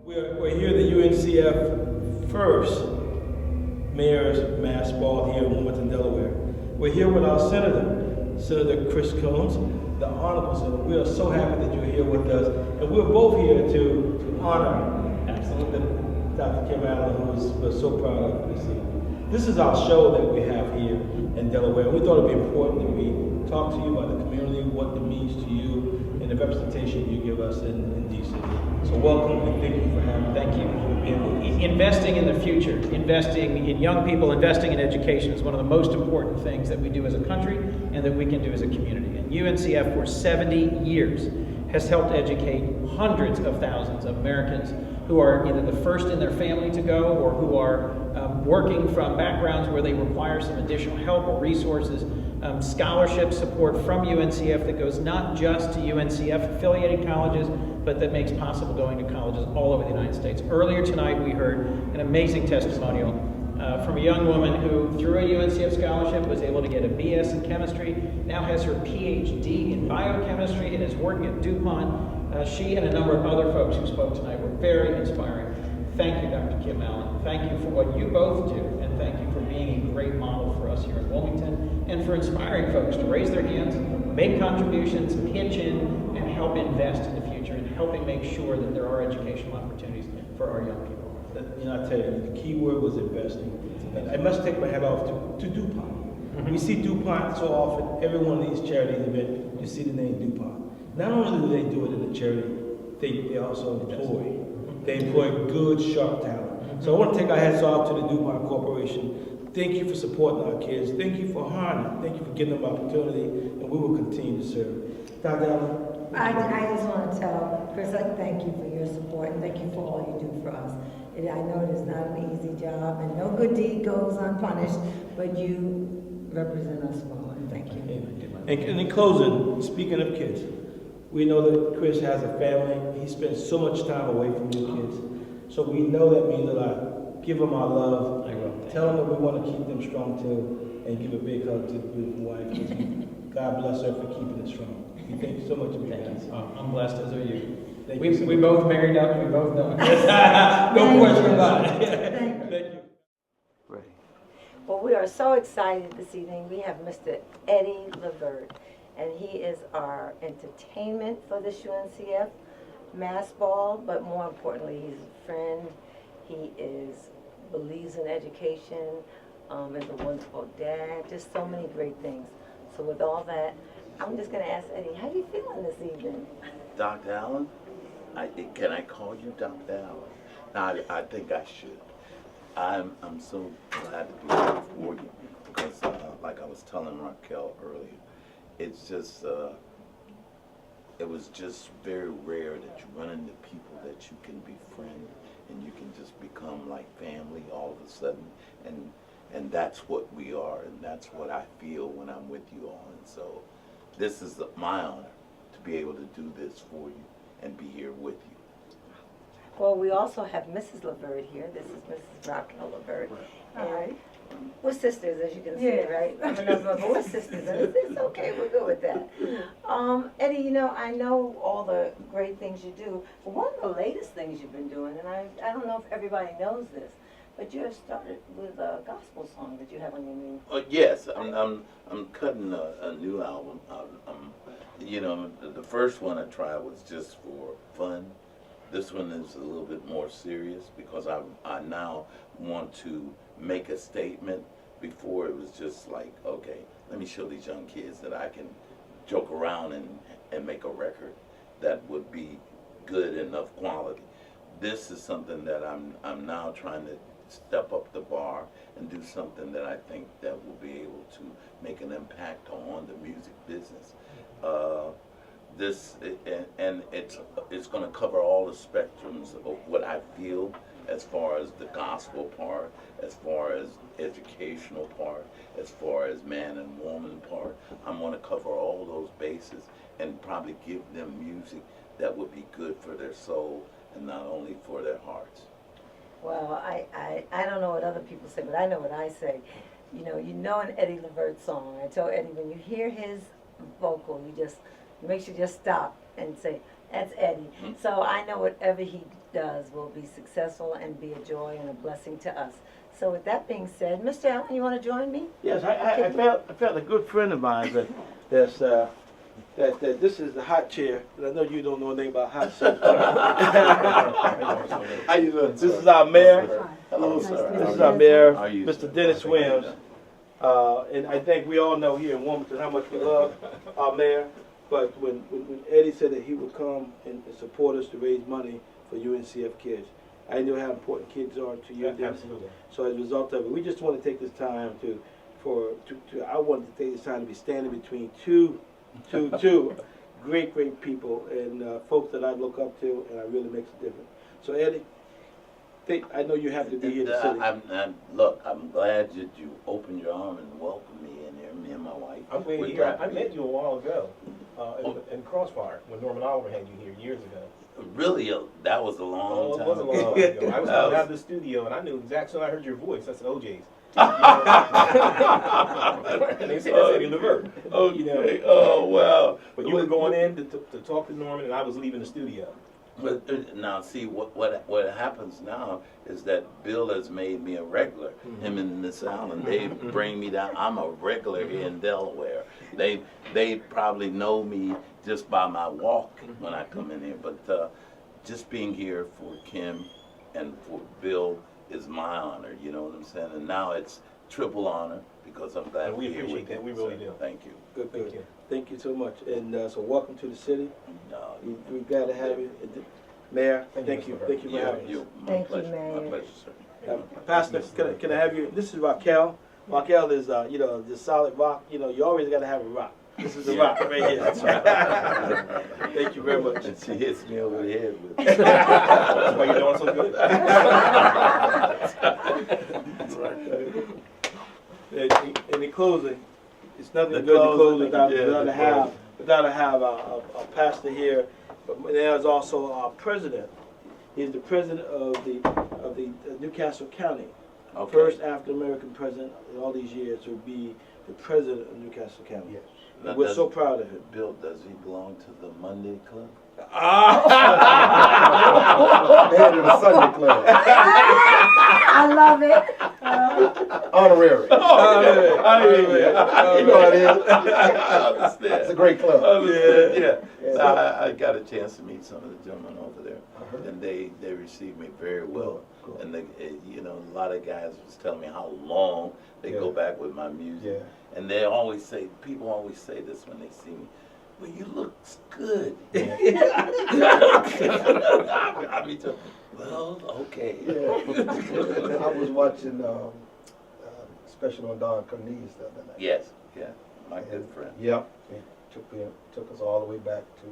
We're here at the UNCF first Mayor's Mass Ball here in Wilmington, Delaware. We're here with our Senator Chris Combs, the Honorable Senator. We are so happy that you're here with us, and we're both here to honor Dr. Kim Allen, who we're so proud of this evening. This is our show that we have here in Delaware. We thought it'd be important that we talk to you about the community, what it means to you, and the representation you give us in D.C. So welcome and thank you for having us. Thank you. Investing in the future, investing in young people, investing in education is one of the most important things that we do as a country and that we can do as a community. And UNCF for 70 years has helped educate hundreds of thousands of Americans who are either the first in their family to go or who are working from backgrounds where they require some additional help or resources. Scholarship support from UNCF that goes not just to UNCF affiliated colleges, but that makes possible going to colleges all over the United States. Earlier tonight we heard an amazing testimonial from a young woman who, through a UNCF scholarship, was able to get a BS in chemistry, now has her PhD in biochemistry and is working at DuPont. She and a number of other folks who spoke tonight were very inspiring. Thank you, Dr. Kim Allen. Thank you for what you both do, and thank you for being a great model for us here in Wilmington, and for inspiring folks to raise their hands, make contributions, pitch in, and help invest in the future, and helping make sure that there are educational opportunities for our young people. You know, I tell you, the key word was investing. And I must take my hat off to DuPont. We see DuPont so often, every one of these charities events, you see the name DuPont. Not only do they do it in the charity, they also employ. They employ good, sharp talent. So I want to take our hats off to the DuPont Corporation. Thank you for supporting our kids. Thank you for hiring. Thank you for giving them opportunity, and we will continue to serve. Dr. Allen? I just want to tell Chris, thank you for your support, and thank you for all you do for us. I know it is not an easy job, and no good deed goes unpunished, but you represent us well, and thank you. And in closing, speaking of kids, we know that Chris has a family. He spends so much time away from you kids. So we know that means a lot. Give them our love. Tell them that we want to keep them strong too. And give a big hug to the beautiful wife. God bless her for keeping it strong. We thank you so much for being here. I'm blessed, as are you. We both married up, we both know it. No question about it. Thank you. Ready. Well, we are so excited this evening. We have Mr. Eddie Levert, and he is our entertainment for this UNCF Mass Ball, but more importantly, he's a friend. He believes in education, is a wonderful dad, just so many great things. So with all that, I'm just going to ask Eddie, how are you feeling this evening? Dr. Allen? Can I call you Dr. Allen? I think I should. I'm so glad to be here for you because, like I was telling Raquel earlier, it's just, it was just very rare that you run into people that you can befriend and you can just become like family all of a sudden. And that's what we are, and that's what I feel when I'm with you all. And so this is my honor to be able to do this for you and be here with you. Well, we also have Mrs. Levert here. This is Mrs. Raquel Levert. Hi. We're sisters, as you can see, right? I mean, but we're sisters, and it's okay. We're good with that. Eddie, I know all the great things you do, but one of the latest things you've been doing, and I don't know if everybody knows this, but you have started with a gospel song that you have on your new. Yes, I'm cutting a new album. The first one I tried was just for fun. This one is a little bit more serious because I now want to make a statement. Before it was just like, okay, let me show these young kids that I can joke around and make a record that would be good enough quality. This is something that I'm now trying to step up the bar and do something that I think that will be able to make an impact on the music business. It's going to cover all the spectrums of what I feel as far as the gospel part, as far as educational part, as far as man and woman part. I'm going to cover all those bases and probably give them music that would be good for their soul and not only for their hearts. Well, I don't know what other people say, but I know what I say. You know an Eddie Levert song. I tell Eddie, when you hear his vocal, it makes you just stop and say, That's Eddie. So I know whatever he does will be successful and be a joy and a blessing to us. So with that being said, Mr. Allen, you want to join me? Yes, I felt a good friend of mine that this is the hot chair. And I know you don't know anything about hot chairs. How you doing? This is our mayor. Hello, sir. This is our mayor, How are you, Mr. sir? Dennis Williams. And I think we all know here in Wilmington how much we love our mayor. But when Eddie said that he would come and support us to raise money for UNCF kids, I know how important kids are to you. Absolutely. So as a result of it, we just want to take this time I wanted to take this time to be standing between two great people and folks that I look up to, and it really makes a difference. So Eddie, I know you're happy to be here in the city. Look, I'm glad that you opened your arm and welcomed me in here, me and my wife. I'm glad We're you're here. glad I to be met here. you a while ago in Crossfire when Norman Oliver had you here years ago. Really, that was a long It time was a long time ago. I was coming out of the studio and I knew exactly when I heard your voice. That's OJ's. And they said that's Eddie Levert. Okay. You know, Oh, wow. but you were going in to talk to Norman and I was leaving the studio. But now, see, what happens now is that Bill has made me a regular. Him and Miss Allen, they bring me down. I'm a regular here in Delaware. They probably know me just by my walk when I come in here. But just being here for Kim and for Bill is my honor. You know what I'm saying? And now it's triple honor because I'm glad And we we're here appreciate with that. you. We really So, do. Thank you. Good. Thank you. Thank you so much. And so welcome to the city. No, We're glad to have you. Mayor, thank you. Mr. Thank you for having us. my Thank you, pleasure. Mayor. My pleasure, sir. Pastor, can I have you? This is Raquel. Raquel is, the solid rock. You always got to have a rock. This is the rock right here. That's right. Thank you very much. And she hits me over the head with it. That's why you're doing so good. In the closing, it's nothing The good to close closing, without yeah, the to have a pastor here. But there's also our president. He's the president of the Newcastle County. Okay. First African American president in all these years to be the president of Newcastle County. Yes. Now, And we're does- so proud of him. Bill, does he belong to the Monday Club? Head of the Sunday Club. I love it. Honorary. Oh, You know how it is. I understand. It's a great club. Yeah. So I got a chance to meet some of the gentlemen over there, and they received me very well. Cool. And they, a lot of guys was telling me how long they go back with my music, and they always say, people always say this when they see me. Well, you look good. I mean, well, okay. Yeah. I was watching special on Don Cornelius the other night. Yes, yeah, my good friend. Yep. It took us all the way back to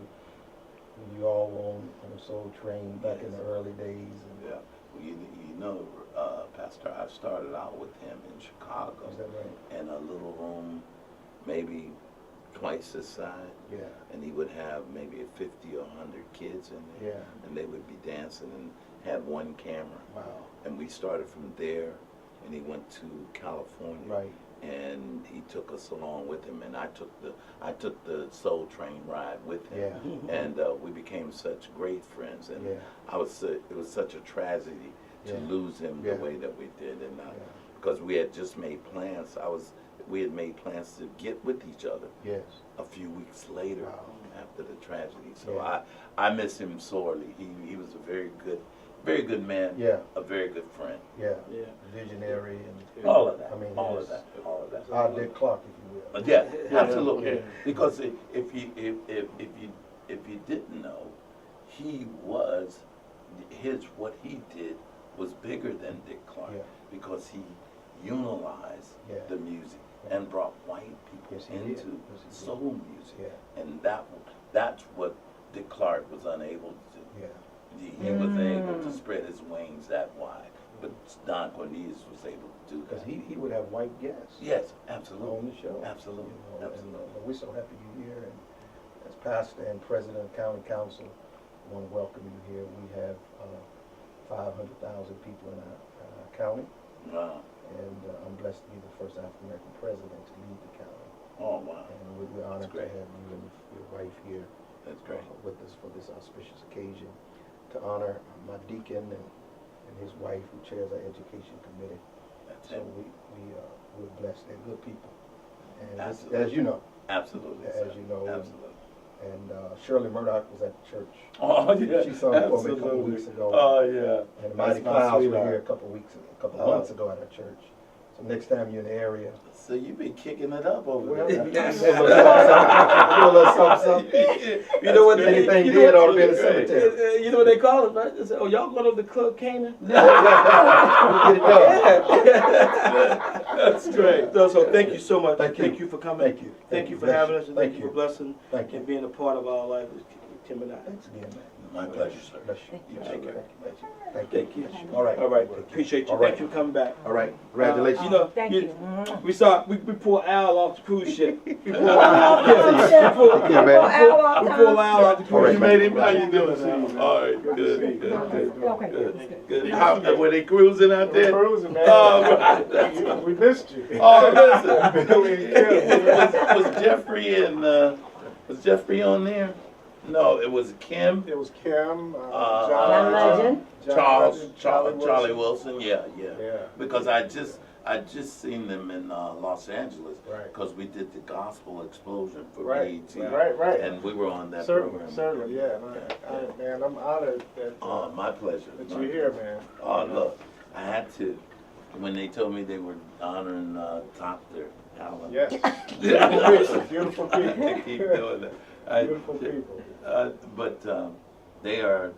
when you all were on the Soul Train back in the early days. And Yeah, well, you know, Pastor, I started out with him in Chicago is that right? in a little room, maybe twice this size, and he would have maybe 50 or 100 kids in there, and they would be dancing and had one camera. Wow. And we started from there, and he went to California. Right. And he took us along with him, and I took the Soul Train ride with him, and we became such great friends. And it was such a tragedy to lose him the way that we did, and because we had just made plans. We had made plans to get with each other. Yes. A few weeks later, after the tragedy. So Yeah. I miss him sorely. He was a very good man. Yeah. A very good friend. Yeah. Yeah. Visionary and All of that. I mean, all it's of that. All of that. our Dick Clark, if you will. Yeah, absolutely. Yeah. Because if you didn't know, what he did was bigger than Dick Clark, because he utilized the music and brought white people Yes, he did. into Yes, he did. soul music, Yeah. and that's what Dick Clark was unable to do. Yeah. He was able to spread his wings that wide, but Don Cornelius was able to do Because that. he would have white guests Yes, absolutely. on the show. Absolutely, You know, absolutely. And, we're so happy you're here. And as pastor and president of county council, I want to welcome you here. We have 500,000 people in our county, Wow. and I'm blessed to be the first African American president to lead the county. Oh, wow. And we're honored to great. have you and your wife here That's great. with us for this auspicious occasion to honor my deacon and his wife who chairs our education committee. That's So it. we're blessed. They're good people. And Absolutely. as you know, Absolutely. as sir. you know, Absolutely. and Shirley Murdoch was at the church. Oh yeah. She sung for me a couple weeks ago. Oh yeah. And the Mighty That's my Clouds were sweetheart. here a couple months ago at our church. So next time you're in the area, So you've been kicking it up over well, there. do a little something. You know what? Anything you dead know ought to what- be in the cemetery. You know what they call it, right? They say, "Oh, y'all going to the Club Canaan?" Get it done. That's great. So thank you so much. Thank you. Thank you for coming. Thank you. Thank you for Bless having you. us, and Thank thank you for you. blessing Thank you. and being a part of our life, Tim and I. Thanks again, man. My pleasure, sir. Bless you. You take care. Thank you. Thank you. All right. All right. Appreciate you. All right. Thank you for coming back. All right. Congratulations. You know, Thank you. we pulled Al off the cruise ship. We pulled Take care, man. Al off we time. pulled Al off the All cruise right, ship. man. How you doing, Al? All right, good, good. How, were they cruising out We're there? cruising, man. Oh, We missed you. oh, listen. Yeah. Was Jeffrey on there? No, it was Kim, It was Kim, John Legend. Charlie Wilson. Yeah. Yeah. Because I just seen them in Los Angeles. Right. Because we did the gospel explosion for Right, BET. right. And we were on that Certainly, program. certainly, yeah. Man, I'm honored that, Oh, my pleasure. that you're here, man. Oh, look, I had to. When they told me they were honoring Dr. Allen. Yes. Beautiful I people. keep doing that. Beautiful people. But they are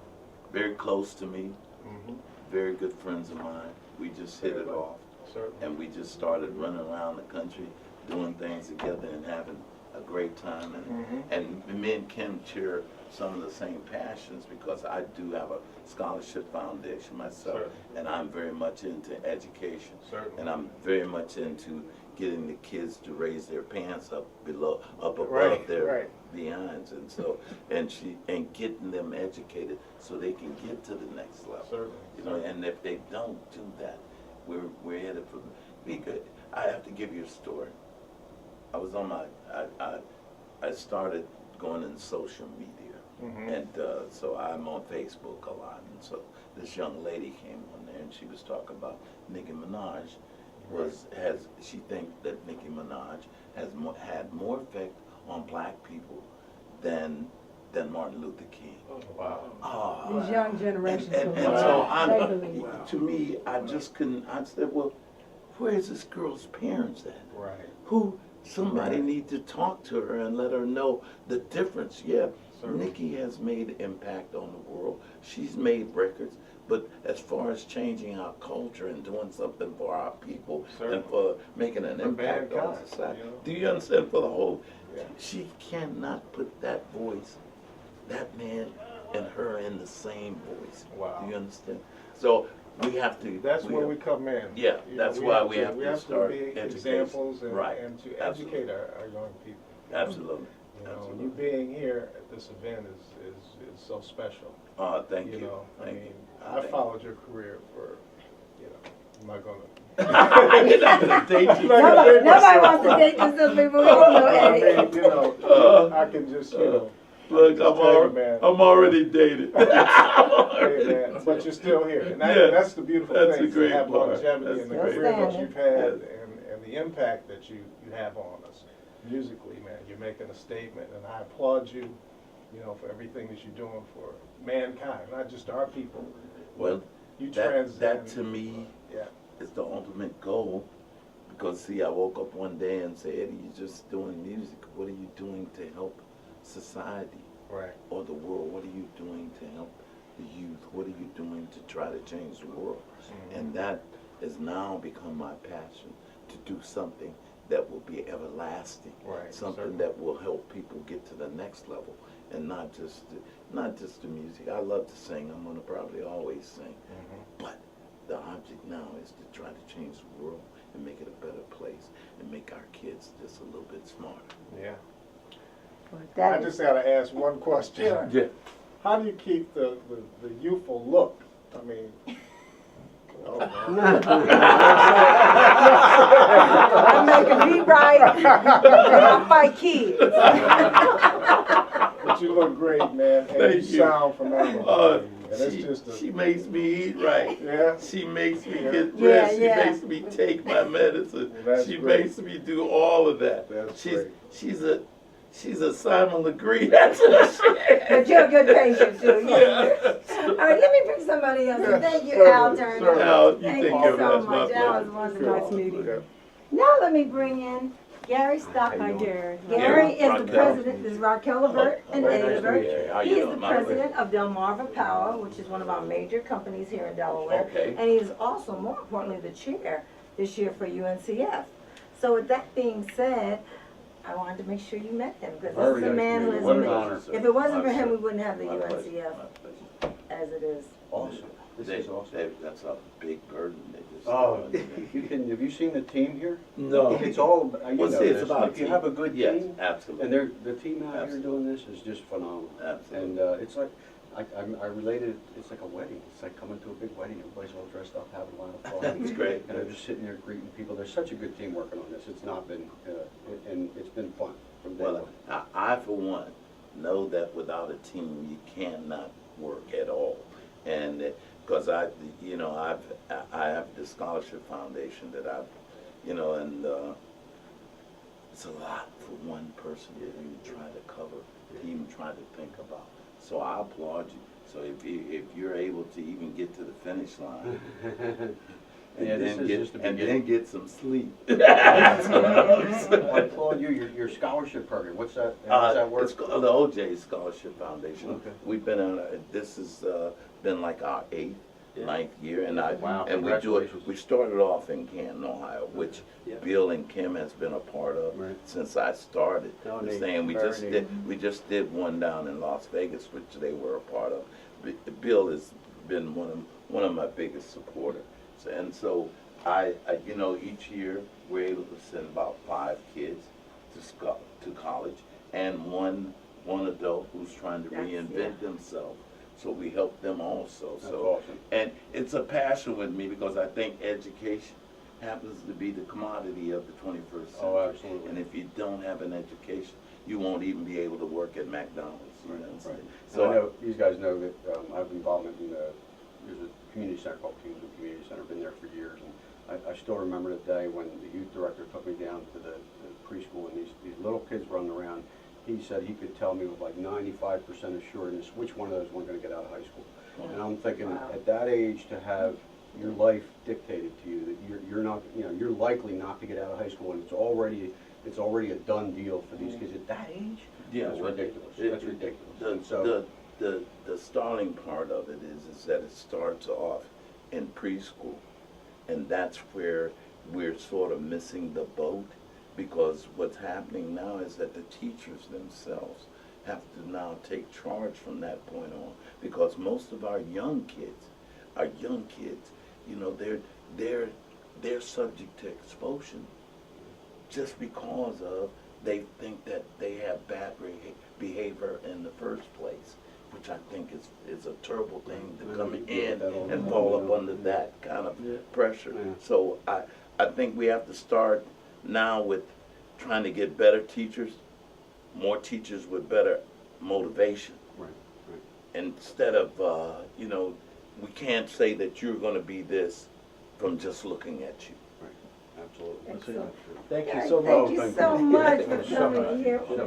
very close to me, Mhm. very good friends of mine. We just hit it off, Certainly. and we just started running around the country, doing things together and having a great time. And me and Kim share some of the same passions because I do have a scholarship foundation myself, Certainly. and I'm very much into education. Certainly. And I'm very much into getting the kids to raise their pants up above Right, their right. behinds, and so and getting them educated so they can get to the next level. Certainly. You know, and if they don't do that, we're headed for be good. I have to give you a story. I was on I started going in social media, and so I'm on Facebook a lot, and so this young lady came on there and she was talking about Nicki Minaj. She thinks that Nicki Minaj had more effect on black people than Martin Luther King. Wow. These young generations. And believe so it. They believe it. to me, I just couldn't. I said, well, where's this girl's parents at? Right. Somebody need to talk to her and let her know the difference. Yeah, Certainly. Nicki has made impact on the world. She's made records. But as far as changing our culture and doing something for our people Certainly. and for making an For impact on mankind, society, you know? do you understand? For the whole, Yeah. she cannot put that voice, that man and her in the same voice. Wow. Do you understand? So we have to. That's where we come in. Yeah, You know, that's why we have to start be education. examples and, Right. and to Absolutely. educate our young people. Absolutely. You know, Absolutely. you being here at this event is so special. Thank you. You know, I Thank mean, you. I Thank followed your career for, I'm not gonna. You're not gonna date you. Nobody wants to date this little people. We all know I Eddie. mean, you know, I can just, Look, Just tell you, man. I'm already dated. hey, man, but you're still here. And Yeah. that's the beautiful That's thing, a great to have part. longevity That's in the a great career that part. you've had and the impact that you have on us musically, man. You're making a statement, and I applaud you, you know, for everything that you're doing for mankind, not just our people. Well, You that transcend. to me Yeah. is the ultimate goal. Because see, I woke up one day and said, Eddie, you're just doing music. What are you doing to help society Right. or the world? What are you doing to help the youth? What are you doing to try to change the world? And that has now become my passion, to do something that will be everlasting, Right, something certainly. that will help people get to the next level, and not just the music. I love to sing. I'm gonna probably always sing, but the object now is to try to change the world and make it a better place and make our kids just a little bit smarter. Yeah. I That is, just gotta ask one question. Sure. Yeah. How do you keep the youthful look? I mean, oh, man. I'm making beat right, and I fight kids. But you look great, man, and Thank you you. sound phenomenal. And it's just She a, makes me eat right. yeah. She makes me get Yeah, dressed. yeah. She makes me take my medicine. Well, that's She great. makes me do all of that. That's she's great. she's a Simon Legree. That's what she is. But you're a good patient too. Yeah. All right, let me bring somebody else. Yeah, Thank you, certainly, Al Turner. certainly. Al, you Thank take you care of so that. It's my much. That was pleasure. wonderful. Yeah. Now let me bring in Gary Stockton. Hi, Gary. Gary is the Raquel. president, this is Raquel Levert and Nice Eddie to Levert. meet you. How you He is doing? the My president of Delmarva Power, which is one of our major companies here in Delaware. Okay. And he is also, more importantly, the chair this year for UNCF. So with that being said, I wanted to make sure you met him, because this is a man who has What an been, honor, sir. if it wasn't for My him, we pleasure. wouldn't have the My pleasure. UNCF My pleasure. as it is. Awesome. This is awesome. That's a big burden they just. Oh, have you seen the team here? No. It's all, you Well, know see, it's this. about If you team. have a good Yes, team, absolutely. and the team out here Absolutely. doing this is just phenomenal. Absolutely. And it's like, I related, it's like a wedding. It's like coming to a big wedding. Everybody's all dressed up, having a lot of fun. That's great. And I'm just sitting there greeting people. There's such a good team working on this. It's not been, and it's been fun from day Well, one. I for one know that without a team you cannot work at all, and because I have the scholarship foundation that and it's a lot for one person to even try to cover, to even try to think about. So I applaud you. So if you're able to even get to the finish line. Yeah, this is just the beginning. then get some sleep. I applaud you, your scholarship program. What's that? How does that work? It's called the OJ Scholarship Foundation. Okay. We've been on, this has been like our 8th, 9th year, and Wow, and we do it. congratulations. We started off in Canton, Ohio, which Yeah. Bill and Kim has been a part of Right. since I started. Oh, This neat. thing, and Very we just did one down in Las Vegas, which they were a part of. Bill has been one of my biggest supporters, and so I each year we're able to send about 5 kids to college, and one adult who's trying to reinvent themselves. So we help them also. That's So awesome. and it's a passion with me because I think education happens to be the commodity of the 21st century. Oh, absolutely. And if you don't have an education, you won't even be able to work at McDonald's. You know what I'm saying? So I know these guys know that I have involvement in there's a community center called Kingswood Community Center. Been there for years, and I still remember the day when the youth director took me down to the preschool, and these little kids running around. He said he could tell me with like 95% assurance which one of those weren't going to get out of high school. And I'm thinking at that age to have your life dictated to you, that you're not, you're likely not to get out of high school, and it's already a done deal for these kids at that age. Yeah, That's well, ridiculous. That's ridiculous. And so, The starting part of it is that it starts off in preschool, and that's where we're sort of missing the boat, because what's happening now is that the teachers themselves have to now take charge from that point on, because most of our young kids, they're subject to expulsion just because of they think that they have bad behavior in the first place, which I think is a terrible thing to come in and fall up under that kind of pressure. Yeah. So I think we have to start now with trying to get better teachers, more teachers with better motivation. right. Instead of, we can't say that you're going to be this from just looking at you. Absolutely. Excellent. Thank you Gary, so thank much. you thank so you. much for Thank you. coming here. My What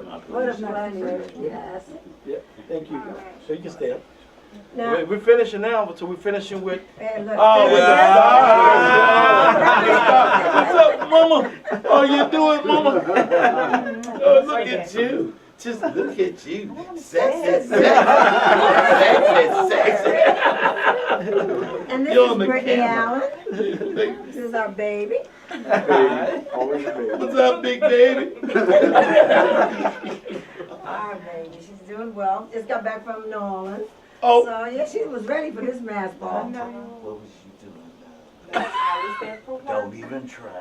a pleasure. pleasure, yes. Yeah, thank you. So you can stand. Now, We're finishing now, so we're finishing with. and look, Oh, with the yes. What's up, Mama? Oh, you doing, Mama? Oh, look at you. Just look at you. Sexy, sexy. And this You're is on the Brittany camera. Allen. This is our baby. Always a baby. What's up, big baby? Our baby, she's doing well. Just got back from New Orleans. Oh. So, yeah, she was ready for this mass ball. What was you doing? I was there for Don't work. even try.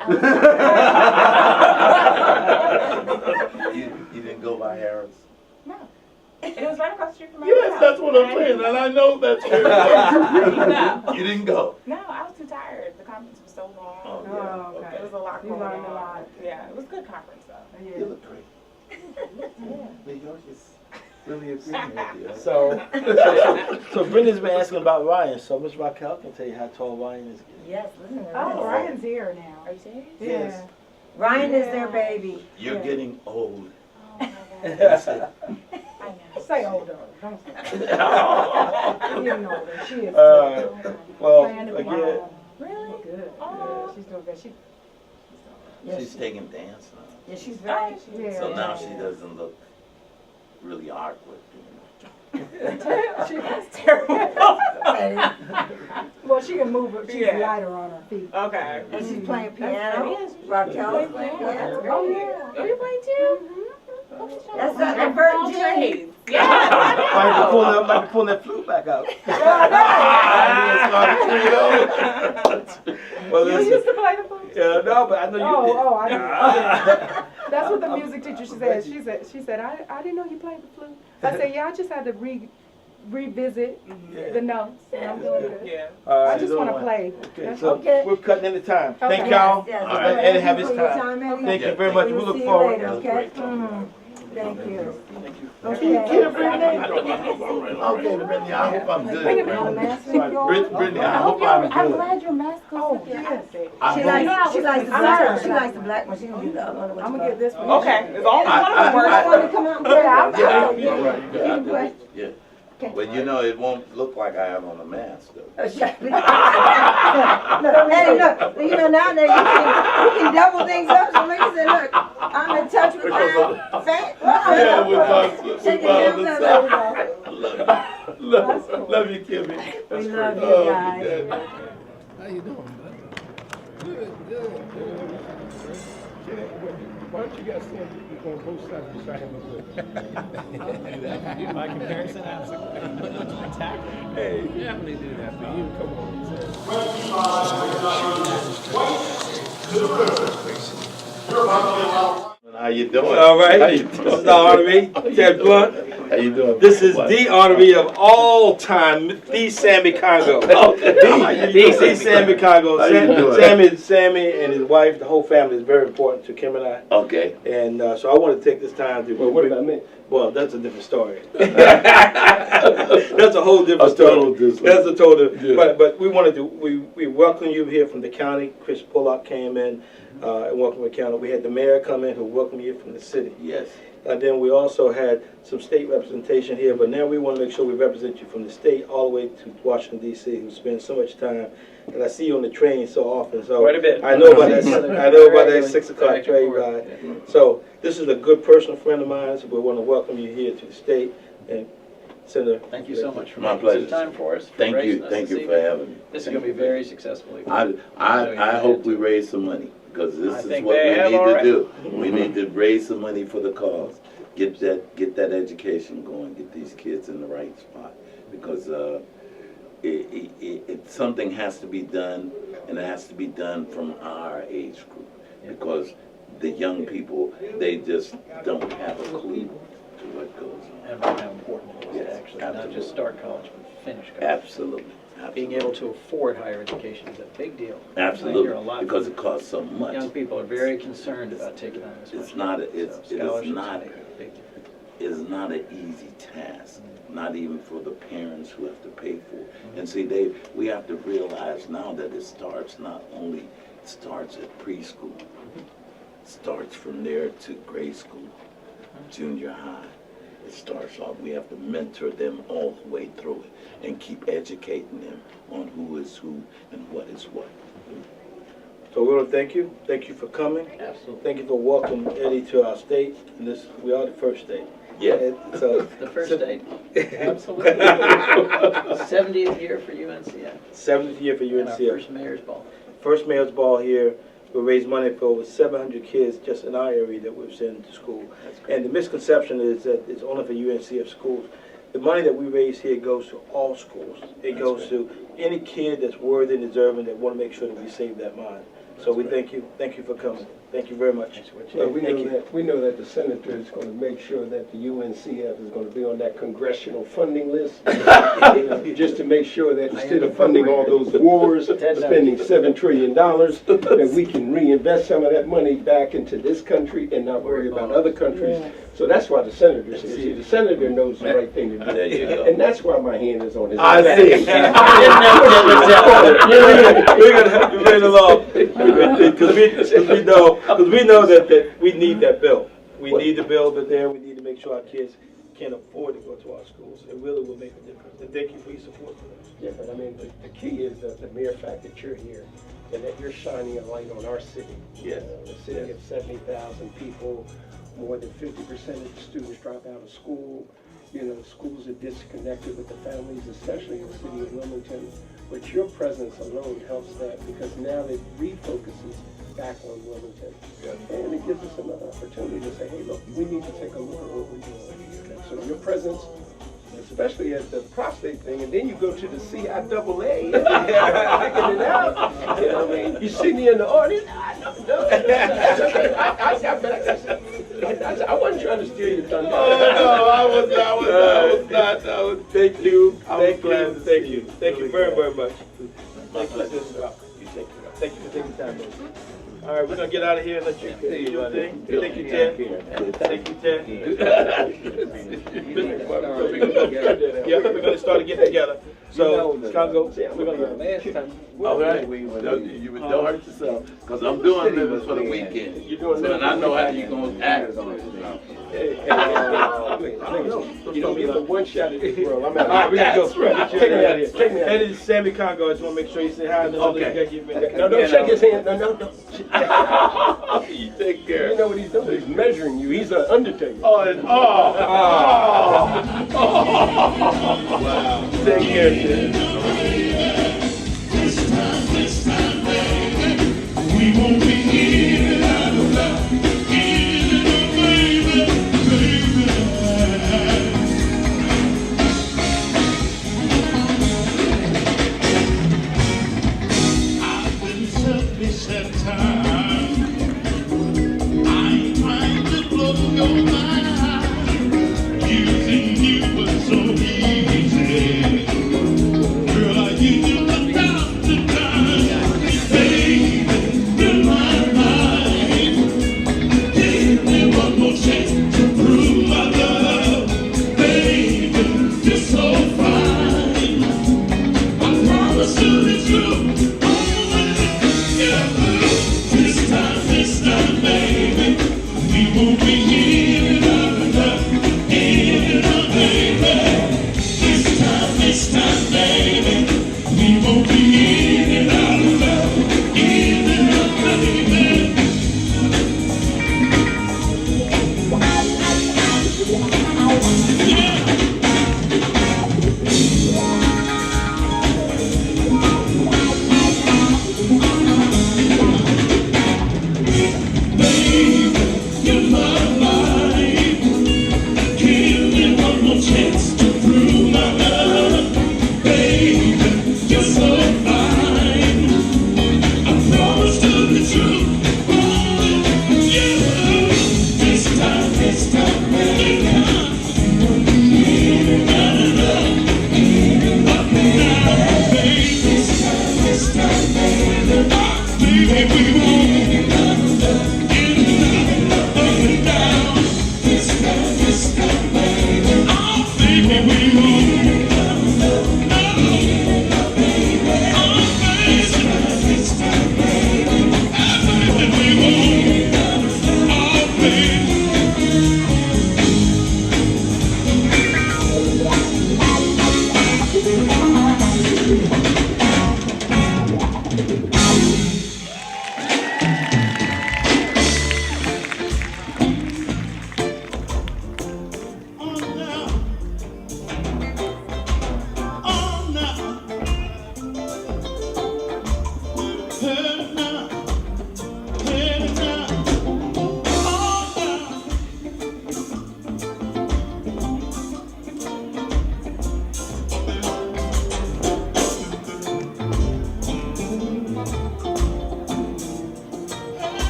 You didn't go by Harris? No. And it was right across the street from my Yes, house. that's what I'm saying, and I know that's where No. you didn't go. No, I was too tired. The conference was so long. Oh, Oh, yeah, okay. It was a lot You going learned a on. lot. Yeah, it was a good conference though. You look great. New York is really agreeing with you. So Brenda's been asking about Ryan, so Miss Raquel can tell you how tall Ryan is. Yes, listen to Oh, this. Ryan's here now. Are you serious? Yeah. Ryan is their baby. You're Yeah. getting old. Oh my God. That's it. I know. Say older. Don't say. She's getting older. She is. Well, Playing the again, piano. Really? Good. Oh. Yeah, she's doing good. She's taking dance now. Yeah, she's very. Yeah. So now she doesn't look really awkward. That's terrible. Well, she can move it. She's Yeah. lighter on her feet. Okay. And she's playing piano. Raquel's playing piano. Oh, yeah. Are you playing too? That's not the Levert All Jane. trades. Yeah, I know. might be pulling that flute back out. Well, You listen. used to play the flute? Yeah, no, but I know you Oh, I did. know. That's what the music teacher she said, I didn't know you played the flute. I said, yeah, I just had to revisit the notes. And I'm doing good. Yeah. All right, I just want to play. Okay, so Okay. we're cutting into time. Okay. Thank y'all. Yes, yes. Let Eddie have his Thank you for your time. Eddie. Thank you Yeah, very much. We We'll look see you forward. later, okay? Thank you. Okay, Okay. Brittany, I hope I'm good. Brittany, I I hope hope I'm I'm good. glad your mask goes Oh, with your yes. outfit. She likes the black. She likes the black one. She gonna do the other one. I'm going to get this one. Okay, as long as one of them I works. want to come out and play. Yeah, I'll you're right. give you a question. Yeah. Okay. But you know, it won't look like I have on a mask though. Look, Eddie, look, you know, now that you can double things up, so like you said, look, I'm in touch with my fan. Yeah, with my Shake your hands up, Love you, Kimmy. We love you Oh, guys. yeah. How you doing, bud? Good. Why don't you guys stand on both sides beside him a bit? By comparison, absolutely. Attack. Hey, definitely do that for you. Come on. How you doing? All right. How you This doing? is the honoree, Ted Blunt. How you doing? This is What? the honoree of all time, the Sammy Congo. Okay. The Sammy Congo. How you doing? Sammy and his wife, the whole family is very important to Kim and I. Okay. And so I want to take this time to. Well, what about me? Well, that's a different story. That's a whole different story. total different. That's a total. Yeah. But we want to do. We welcome you here from the county. Chris Bullock came in and welcomed the county. We had the mayor come in who welcomed you from the city. Yes. And then we also had some state representation here, but now we want to make sure we represent you from the state all the way to Washington, D.C., who spend so much time. And I see you on the train so often, so Quite a bit. I know about that. I know about that Regularly, 6 o'clock back and train forth. ride. So this is a good personal friend of mine, so we want to welcome you here to the state. And Senator, Thank you so much for My making some pleasure. time for us. for Thank you. gracing us Thank this you for evening. having me. This is going to be very successful. I hope we raise some money because I this is think what they we have need to already. do. We need to raise some money for the cause. Get that education going. Get these kids in the right spot because something has to be done, and it has to be done from our age group because the young people, they just don't have a clue to what goes on. And how important it is Yes, to actually not absolutely. just start college, but finish college. Absolutely. Being able to afford higher education is a big deal. I Absolutely, hear a lot because from it costs so much. young people are very concerned about taking on this. It's much not debt. a- it's- So it is scholarships not- make a big difference. Is not an easy task, not even for the parents who have to pay for it. And see, we have to realize now that it starts at preschool, starts from there to grade school, junior high. It starts off, we have to mentor them all the way through it and keep educating them on who is who and what is what. so we want to thank you. Thank you for coming. Absolutely. Thank you for welcoming Eddie to our state. And we are the first state. Yeah. And so The first date. Absolutely. 70th year for UNCF. 70th year for And our UNCF. first mayor's ball. First mayor's ball here. We raised money for over 700 kids just in our area that we've sent to school. And the misconception is that it's only for UNCF schools. The money that we raise here goes to all schools. It goes to any kid that's worthy and deserving that want to make sure that we save that money. So we thank you for coming. Thank you very much. Well, we Thank you. know that the senator is going to make sure that the UNCF is going to be on that congressional funding list, just to make sure that instead of funding all those wars, spending $7 trillion, that we can reinvest some of that money back into this country and not worry about other countries. So that's why the senator's here. See, the senator knows the right thing to do. There you go. And that's why my hand is on his I back. see. We're gonna help you right along because we know that we need that bill. We need the bill there. We need to make sure our kids can afford to go to our schools. It really will make a difference. And thank you for your support for us. Yeah, but I mean, the key is that the mere fact that you're here and that you're shining a light on our city. Yes. A city of 70,000 people, more than 50% of the students drop out of school. You know, schools are disconnected with the families, especially in the city of Wilmington. But your presence alone helps that because now it refocuses back on Wilmington. And it gives us another opportunity to say, hey, look, we need to take a look at what we're doing. So your presence, especially at the prostate thing, and then you go to the CIAA, figuring it out. You know what I mean? You see me in the audience, I wasn't trying to steal your thunder. No, I was not. Thank you. Thank you very, very much. Thank you, sister. Thank you for taking time, man. All right, we're gonna get out of here and let you do your thing. Thank you, Ted. Thank you, Ted. Yeah, we're gonna start to get together. So, Congo, we're gonna get. All right, you don't hurt yourself, because I'm doing this for the weekend. And I know how you're going to act. You don't get the one shot at this world. I'm out. All right, we gotta go. Take me out of here. Take me out of That here. is Sammy Congo. I just want to make sure you say hi. Okay. No, don't shake his hand. No. You take care. You know what he's doing? He's measuring you. He's an undertaker. Wow. Take care, Ted. This time, baby, we won't be here. I've been selfish at times. I ain't trying to blow your mind. Using you was so easy. Girl, I used you from time to time. Baby, you're my mind. Give me one more chance to prove my love. Baby, you're so fine. I promise you'll be true. This time, baby, we won't be here, baby. This time, baby, we won't be here.